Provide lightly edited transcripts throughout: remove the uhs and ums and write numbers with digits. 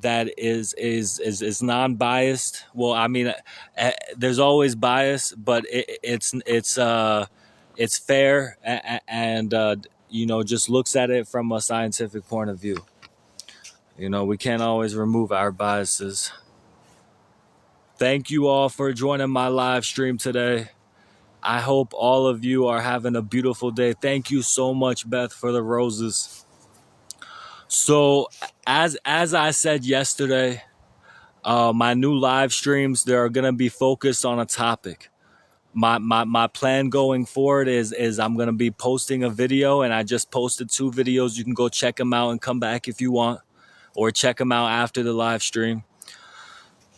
that is non-biased. Well, I mean, there's always bias, but it's fair and just looks at it from a scientific point of view. We can't always remove our biases. Thank you all for joining my live stream today. I hope all of you are having a beautiful day. Thank you so much, Beth, for the roses. So, as I said yesterday, my new live streams, they're gonna be focused on a topic. My plan going forward is I'm gonna be posting a video, and I just posted 2 videos. You can go check them out and come back if you want, or check them out after the live stream.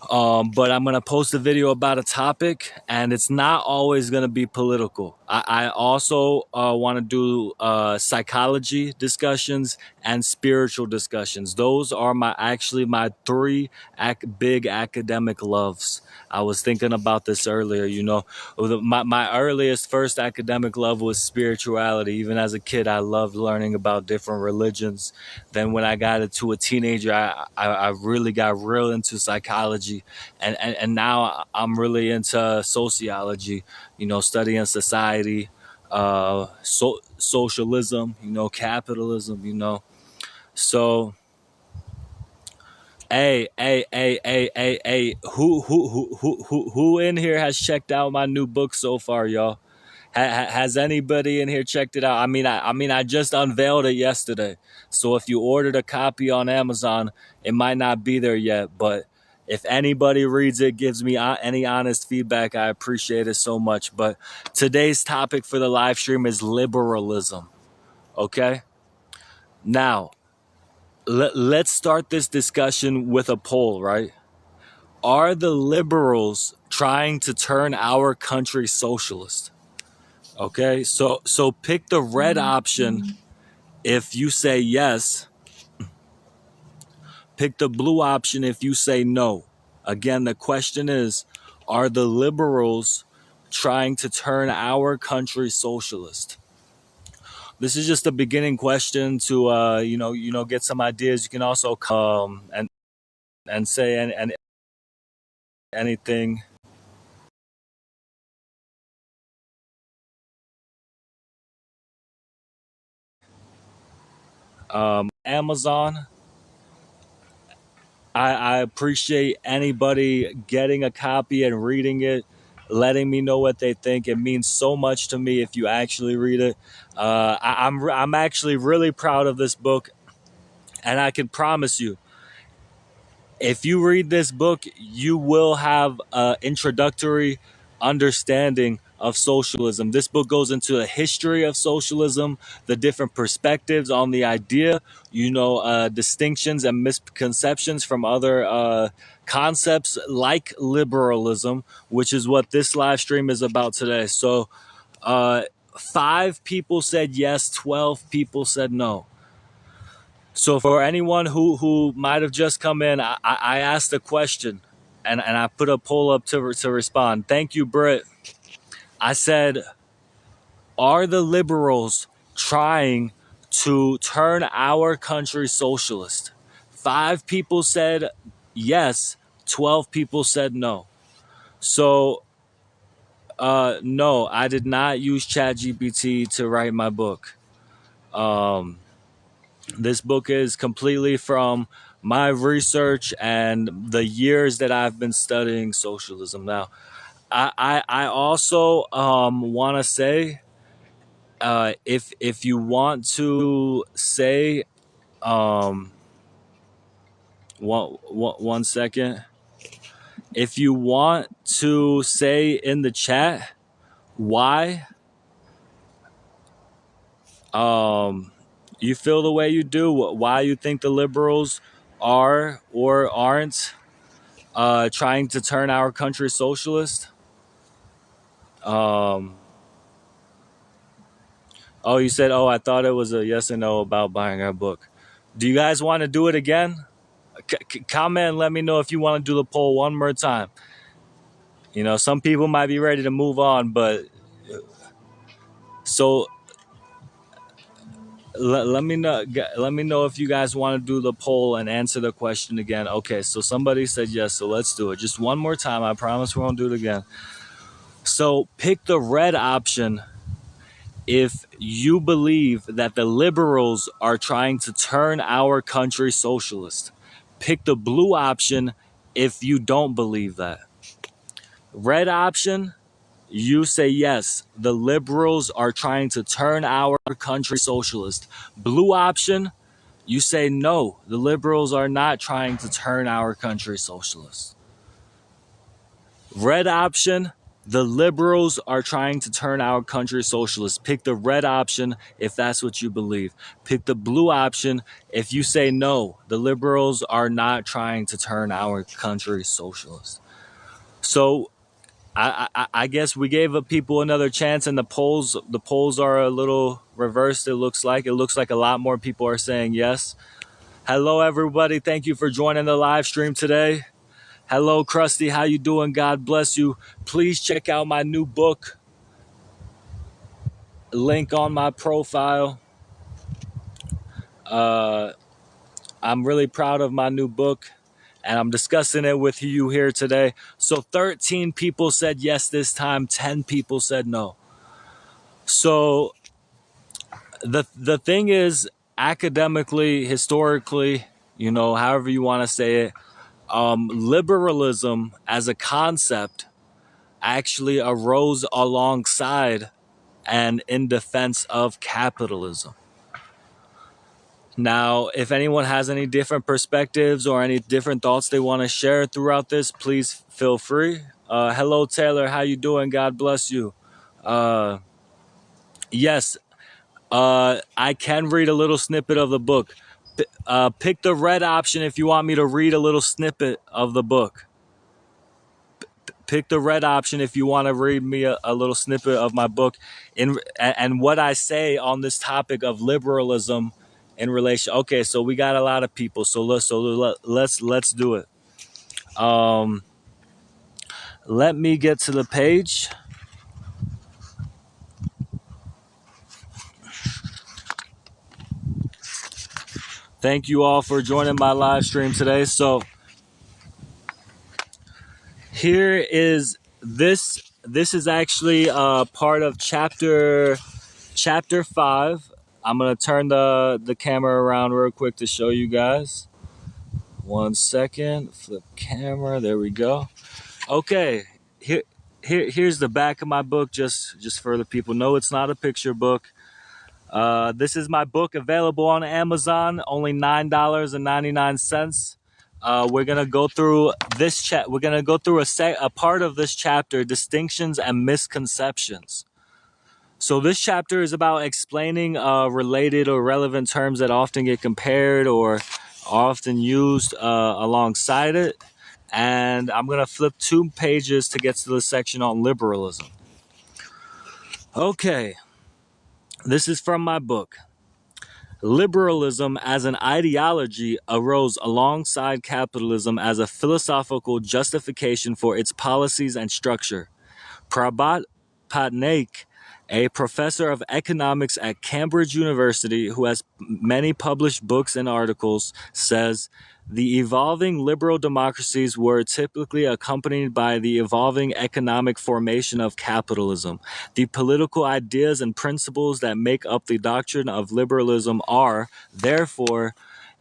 But I'm going to post a video about a topic, and it's not always going to be political. I also want to do psychology discussions and spiritual discussions. Those are my 3 big academic loves. I was thinking about this earlier. My earliest first academic love was spirituality. Even as a kid, I loved learning about different religions. Then when I got into a teenager, I really got real into psychology. And now I'm really into sociology, studying society, socialism, capitalism, So, hey, who in here has checked out my new book so far, y'all? Has anybody in here checked it out? I just unveiled it yesterday. So if you ordered a copy on Amazon, it might not be there yet. But if anybody reads it, gives me any honest feedback, I appreciate it so much. But today's topic for the live stream is liberalism. Okay? Now, let's start this discussion with a poll, right? Are the liberals trying to turn our country socialist? Okay, so pick the red option if you say yes. Pick the blue option if you say no. Again, the question is, are the liberals trying to turn our country socialist? This is just a beginning question to get some ideas. You can also come and say anything. Amazon. I appreciate anybody getting a copy and reading it, letting me know what they think. It means so much to me if you actually read it. I'm actually really proud of this book, and I can promise you, if you read this book, you will have an introductory understanding of socialism. This book goes into the history of socialism, the different perspectives on the idea, distinctions and misconceptions from other concepts like liberalism, which is what this live stream is about today. So, 5 people said yes, 12 people said no. So for anyone who might have just come in, I asked a question and I put a poll up to respond. Thank you, Britt. I said, are the liberals trying to turn our country socialist? 5 people said yes, 12 people said no. So, no, I did not use ChatGPT to write my book. This book is completely from my research and the years that I've been studying socialism. Now, I also want to say, if you want to say, one second, if you want to say in the chat why you feel the way you do, why you think the liberals are or aren't trying to turn our country socialist. Oh, you said, oh, I thought it was a yes or no about buying our book. Do you guys want to do it again? Comment and let me know if you want to do the poll one more time. Some people might be ready to move on, but so let me know. Let me know if you guys want to do the poll and answer the question again. Okay, so somebody said yes, so let's do it. Just one more time. I promise we won't do it again. So pick the red option if you believe that the liberals are trying to turn our country socialist. Pick the blue option if you don't believe that. Red option, you say yes, the liberals are trying to turn our country socialist. Blue option, you say no, the liberals are not trying to turn our country socialist. Red option, the liberals are trying to turn our country socialist. Pick the red option if that's what you believe. Pick the blue option if you say no, the liberals are not trying to turn our country socialist. So I guess we gave people another chance, and the polls are a little reversed. It looks like a lot more people are saying yes. Hello, everybody. Thank you for joining the live stream today. Hello, Krusty. How you doing? God bless you. Please check out my new book. Link on my profile. I'm really proud of my new book, and I'm discussing it with you here today. So 13 people said yes this time. 10 people said no. So the thing is, academically, historically, however you want to say it, liberalism as a concept actually arose alongside and in defense of capitalism. Now, if anyone has any different perspectives or any different thoughts they want to share throughout this, please feel free. Hello, Taylor. How you doing? God bless you. Yes, I can read a little snippet of the book. Pick the red option if you want me to read a little snippet of the book. Pick the red option if you want to read me a little snippet of my book and what I say on this topic of liberalism in relation. Okay, so we got a lot of people, so let's do it. Let me get to the page. Thank you all for joining my live stream today. So here is this. This is actually part of chapter 5. I'm gonna turn the camera around real quick to show you guys. 1 second. Flip camera. There we go. Okay. Here's the back of my book. Just for the people know, it's not a picture book. This is my book, available on Amazon. Only $9.99. We're gonna go through this chat. We're gonna go through a part of this chapter: distinctions and misconceptions. So this chapter is about explaining related or relevant terms that often get compared or are often used alongside it. And I'm going to flip 2 pages to get to the section on liberalism. Okay, this is from my book. Liberalism as an ideology arose alongside capitalism as a philosophical justification for its policies and structure. Prabhat Patnaik, a professor of economics at Cambridge University who has many published books and articles, says the evolving liberal democracies were typically accompanied by the evolving economic formation of capitalism. The political ideas and principles that make up the doctrine of liberalism are, therefore,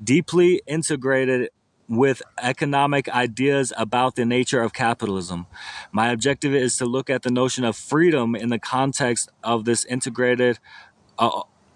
deeply integrated with economic ideas about the nature of capitalism. My objective is to look at the notion of freedom in the context of this integrated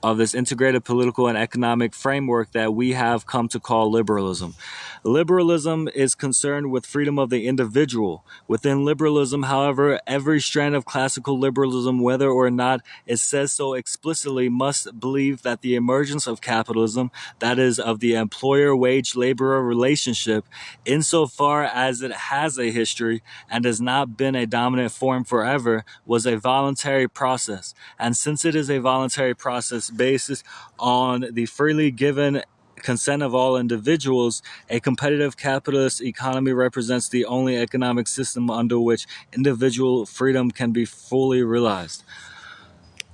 political and economic framework that we have come to call liberalism. Liberalism is concerned with freedom of the individual. Within liberalism, however, every strand of classical liberalism, whether or not it says so explicitly, must believe that the emergence of capitalism, that is, of the employer-wage-laborer relationship, insofar as it has a history and has not been a dominant form forever, was a voluntary process. And since it is a voluntary process based on the freely given consent of all individuals, a competitive capitalist economy represents the only economic system under which individual freedom can be fully realized.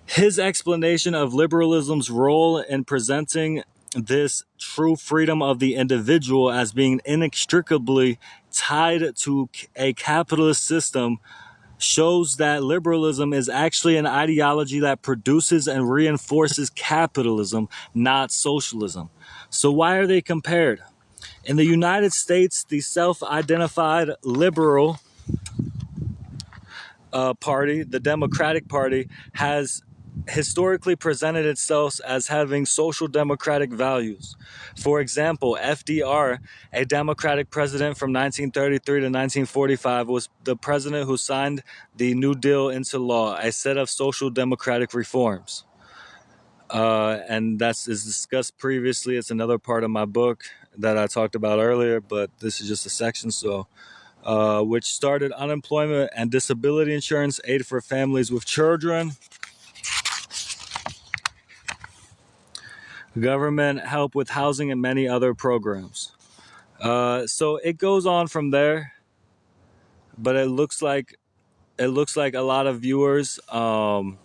His explanation of liberalism's role in presenting this true freedom of the individual as being inextricably tied to a capitalist system shows that liberalism is actually an ideology that produces and reinforces capitalism, not socialism. So why are they compared? In the United States, the self-identified liberal party, the Democratic Party, has historically presented itself as having social democratic values. For example, FDR, a Democratic president from 1933 to 1945, was the president who signed the New Deal into law, a set of social democratic reforms. And that's is discussed previously. It's another part of my book that I talked about earlier, but this is just a section. So which started unemployment and disability insurance, aid for families with children, government help with housing, and many other programs. So it goes on from there, but it looks like a lot of viewers. I'll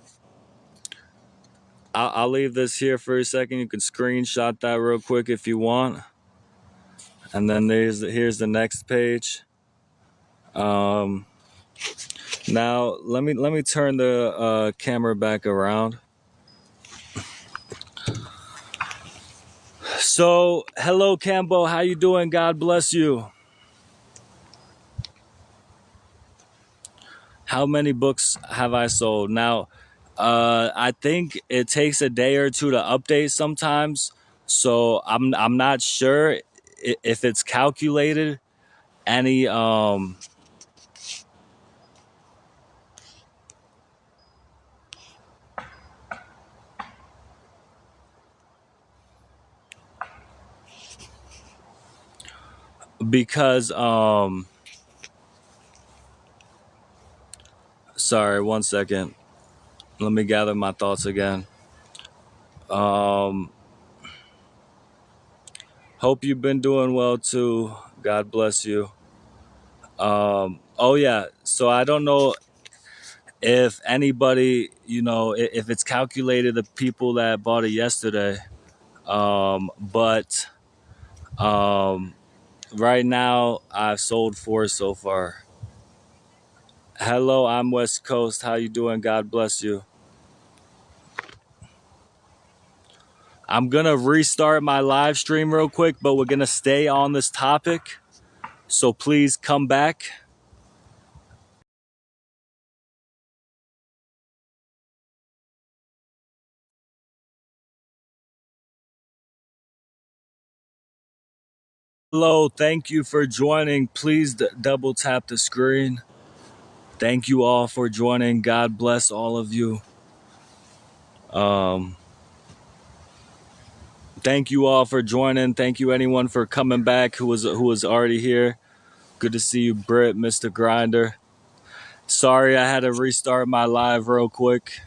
leave this here for a second. You can screenshot that real quick if you want, and then here's the next page. Now let me turn the camera back around. So, hello, Cambo. How you doing? God bless you. How many books have I sold? Now, I think it takes a day or two to update sometimes. So I'm not sure if it's calculated any because sorry, one second. Let me gather my thoughts again. Um, Hope you've been doing well too. God bless you. Oh yeah. So I don't know if anybody, if it's calculated the people that bought it yesterday. But right now I've sold 4 so far. Hello, I'm West Coast. How you doing? God bless you. I'm gonna restart my live stream real quick, but we're gonna stay on this topic. So please come back. Hello, thank you for joining. Please double tap the screen. Thank you all for joining. God bless all of you. Um, Thank you all for joining. Thank you anyone for coming back who was already here. Good to see you, Britt, Mr. Grinder. Sorry I had to restart my live real quick.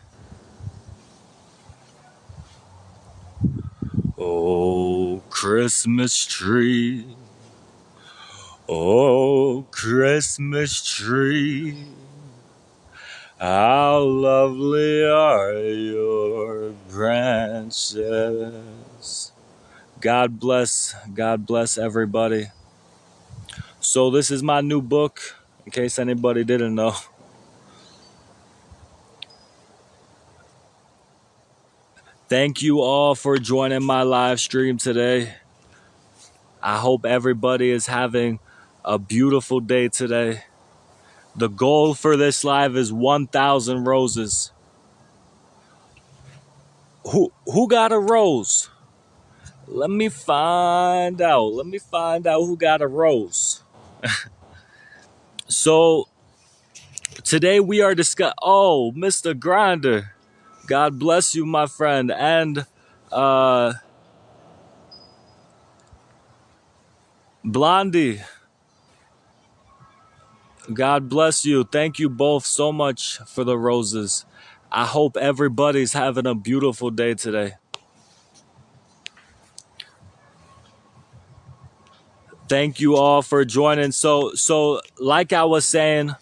Oh, Christmas tree. Oh, Christmas tree. How lovely are your branches. God bless everybody. So this is my new book, in case anybody didn't know. Thank you all for joining my live stream today. I hope everybody is having a beautiful day today. The goal for this live is 1,000 roses. Who got a rose? Let me find out. Let me find out who got a rose. So today we are discussing. Oh, Mr. Grinder, God bless you, my friend, and Blondie. God bless you. Thank you both so much for the roses. I hope everybody's having a beautiful day today. Thank you all for joining. So like I was saying,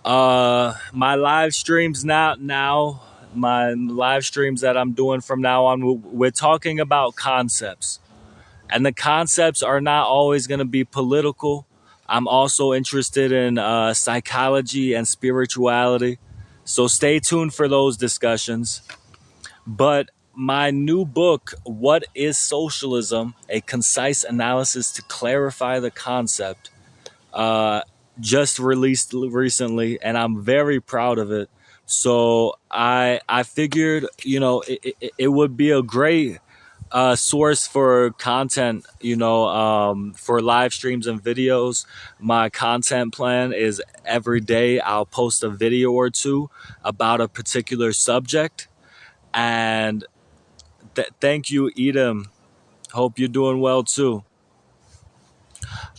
My live streams now, my live streams that I'm doing from now on, we're talking about concepts. And the concepts are not always going to be political. I'm also interested in psychology and spirituality. So stay tuned for those discussions. But my new book, What is Socialism? A Concise Analysis to Clarify the Concept, uh, just released recently, and I'm very proud of it. So I figured, it would be a great source for content, for live streams and videos. My content plan is every day I'll post a video or two about a particular subject. And thank you, Edom. Hope you're doing well too.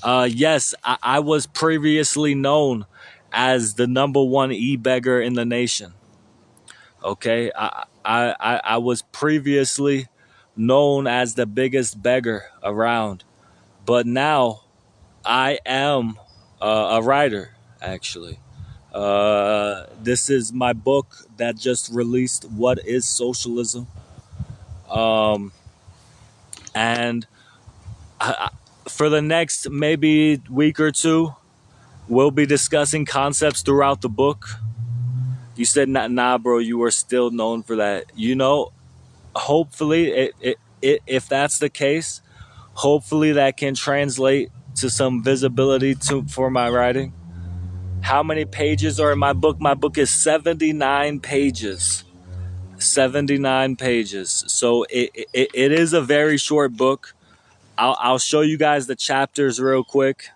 Yes, I was previously known as the number one e-beggar in the nation. Okay, I was previously known as the biggest beggar around, but now I am a writer. Actually, this is my book that just released. What is socialism? Um, and for the next maybe week or two, we'll be discussing concepts throughout the book. You said, nah, bro, you are still known for that. Hopefully, if that's the case, hopefully that can translate to some visibility for my writing. How many pages are in my book? My book is 79 pages. 79 pages. So it is a very short book. I'll show you guys the chapters real quick.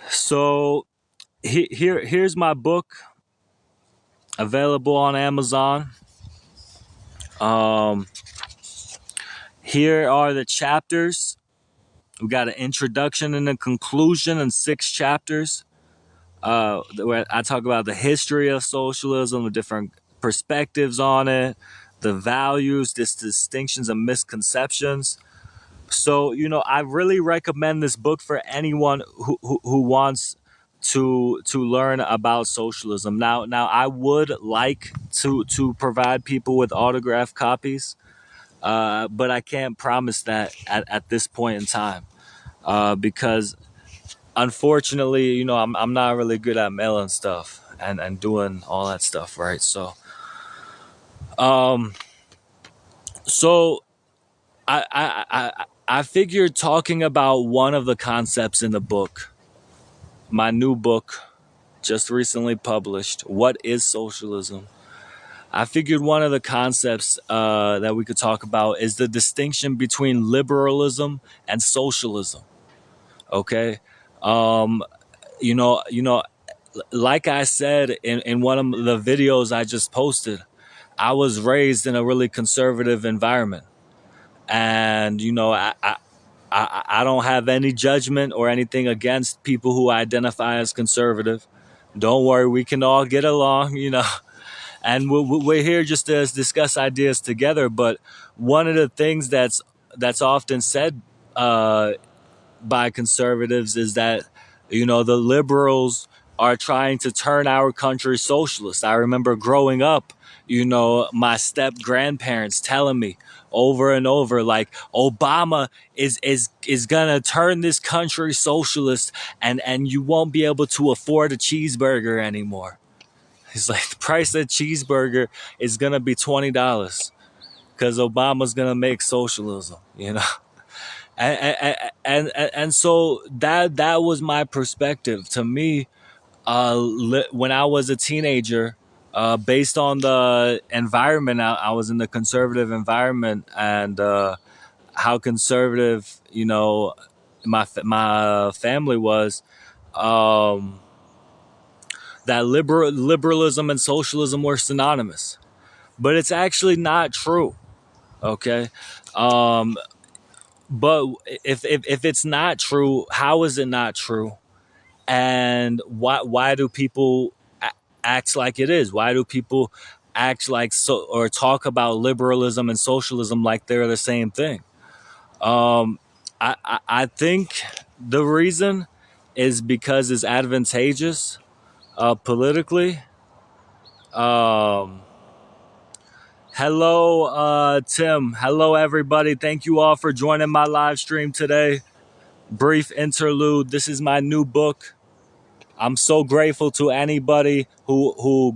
So here's my book, available on Amazon. Um, Here are the chapters. We got an introduction and a conclusion and 6 chapters. Where I talk about the history of socialism, the different perspectives on it, the values, distinctions and misconceptions. So, I really recommend this book for anyone who wants to learn about socialism. Now I would like to provide people with autographed copies, but I can't promise that at this point in time, because unfortunately, I'm not really good at mailing stuff and doing all that stuff, right? Um, so I figured talking about one of the concepts in the book, my new book, just recently published, What is Socialism? I figured one of the concepts that we could talk about is the distinction between liberalism and socialism. Okay, um, you know, you know, like I said in one of the videos I just posted, I was raised in a really conservative environment, and I don't have any judgment or anything against people who identify as conservative. Don't worry, we can all get along, and we're here just to discuss ideas together. But one of the things that's often said by conservatives is that the liberals are trying to turn our country socialist. I remember growing up, my step grandparents telling me over and over, like, Obama is gonna turn this country socialist, and you won't be able to afford a cheeseburger anymore. It's like the price of a cheeseburger is gonna be $20 because Obama's gonna make socialism. And so that was my perspective. To me, when I was a teenager, based on the environment, I was in the conservative environment, and how conservative my family was. Um, that liberalism and socialism were synonymous, but it's actually not true. Okay. Um, but if it's not true, how is it not true? And why do people act like it is? Why do people act like or talk about liberalism and socialism like they're the same thing? Um, I think the reason is because it's advantageous politically. Um, hello, Tim. Hello, everybody. Thank you all for joining my live stream today. Brief interlude. This is my new book. I'm so grateful to anybody who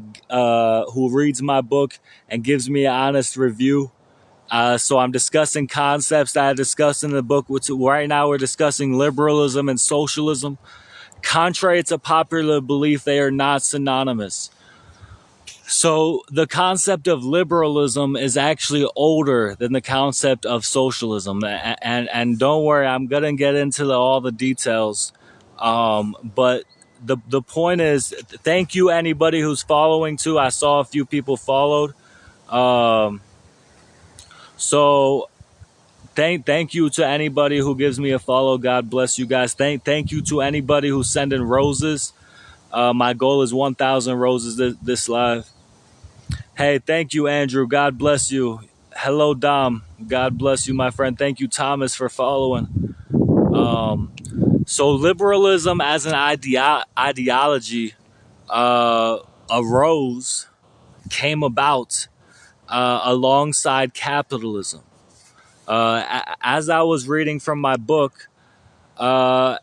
reads my book and gives me an honest review. So I'm discussing concepts that I discussed in the book. Which right now we're discussing liberalism and socialism. Contrary to popular belief, they are not synonymous. So the concept of liberalism is actually older than the concept of socialism. And don't worry, I'm gonna get into all the details. But the point is, thank you anybody who's following too. I saw a few people followed. Um, so thank you to anybody who gives me a follow. God bless you guys. Thank you to anybody who's sending roses. My goal is 1,000 roses this live. Hey, thank you, Andrew. God bless you. Hello, Dom. God bless you, my friend. Thank you, Thomas, for following. So liberalism as an ideology arose, came about alongside capitalism. As I was reading from my book, hello,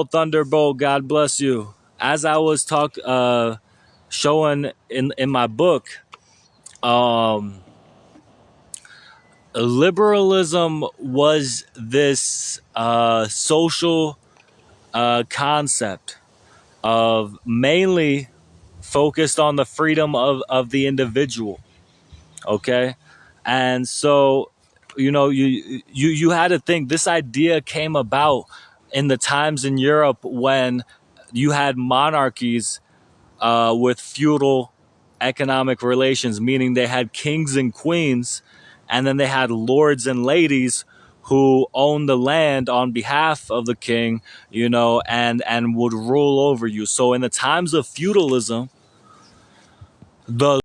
Thunderbolt. God bless you. As I was showing in my book, liberalism was this social concept of mainly focused on the freedom of the individual. Okay. And so, you had to think this idea came about in the times in Europe when you had monarchies with feudal economic relations, meaning they had kings and queens, and then they had lords and ladies who owned the land on behalf of the king, and would rule over you. So in the times of feudalism, the